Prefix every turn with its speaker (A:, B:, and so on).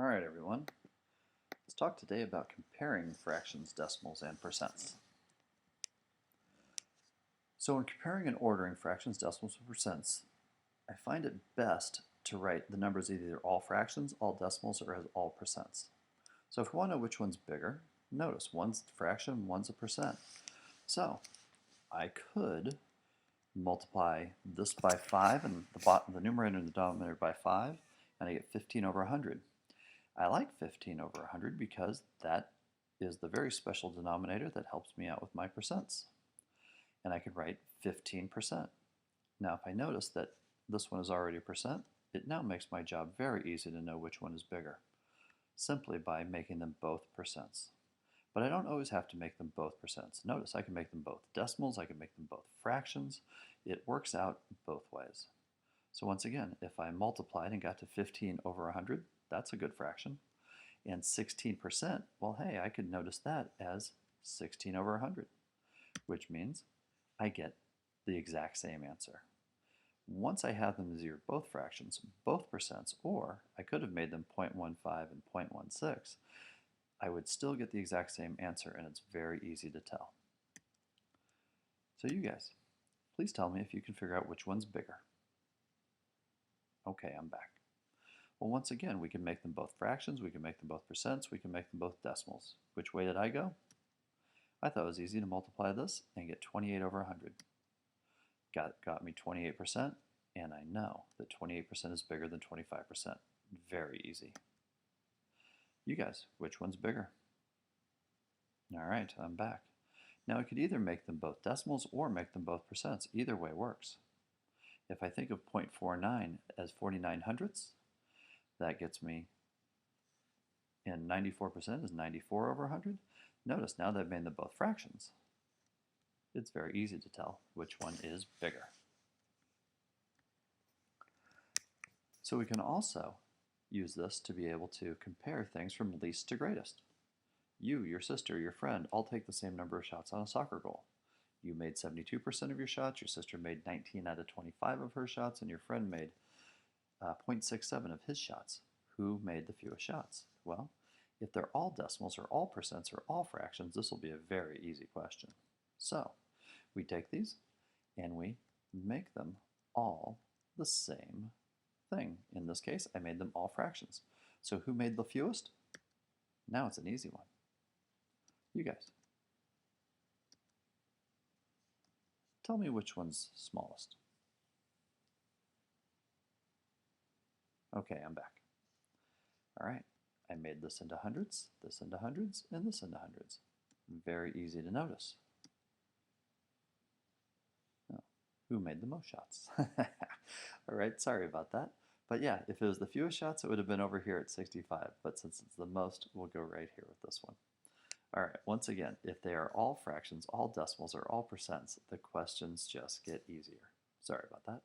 A: All right, everyone. Let's talk today about comparing fractions, decimals, and percents. So when comparing and ordering fractions, decimals, and percents, I find it best to write the numbers either all fractions, all decimals, or as all percents. So if we want to know which one's bigger, notice one's a fraction, one's a percent. So I could multiply this by 5 and the numerator and the denominator by 5, and I get 15 over 100. I like 15 over 100 because that is the very special denominator that helps me out with my percents. And I could write 15%. Now if I notice that this one is already a percent, it now makes my job very easy to know which one is bigger, simply by making them both percents. But I don't always have to make them both percents. Notice I can make them both decimals, I can make them both fractions. It works out both ways. So once again, if I multiplied and got to 15 over 100, that's a good fraction. And 16%, well, hey, I could notice that as 16 over 100, which means I get the exact same answer. Once I have them as either both fractions, both percents, or I could have made them 0.15 and 0.16, I would still get the exact same answer, and it's very easy to tell. So you guys, please tell me if you can figure out which one's bigger. Okay, I'm back. Well, once again, we can make them both fractions, we can make them both percents, we can make them both decimals. Which way did I go? I thought it was easy to multiply this and get 28 over 100. Got me 28%, and I know that 28% is bigger than 25%. Very easy. You guys, which one's bigger? All right, I'm back. Now I could either make them both decimals or make them both percents. Either way works. If I think of 0.49 as 49 hundredths, that gets me, and 94% is 94 over 100. Notice now that I've made them both fractions, it's very easy to tell which one is bigger. So we can also use this to be able to compare things from least to greatest. You, your sister, your friend all take the same number of shots on a soccer goal. You made 72% of your shots, your sister made 19 out of 25 of her shots, and your friend made 0.67 of his shots. Who made the fewest shots? Well, if they're all decimals or all percents or all fractions, this will be a very easy question. So we take these and we make them all the same thing. In this case, I made them all fractions. So who made the fewest? Now it's an easy one. You guys. Tell me which one's smallest. Okay, I'm back. All right, I made this into hundreds, this into hundreds, and this into hundreds. Very easy to notice. Oh, who made the most shots? All right, sorry about that. But yeah, if it was the fewest shots, it would have been over here at 65. But since it's the most, we'll go right here with this one. All right, once again, if they are all fractions, all decimals, or all percents, the questions just get easier. Sorry about that.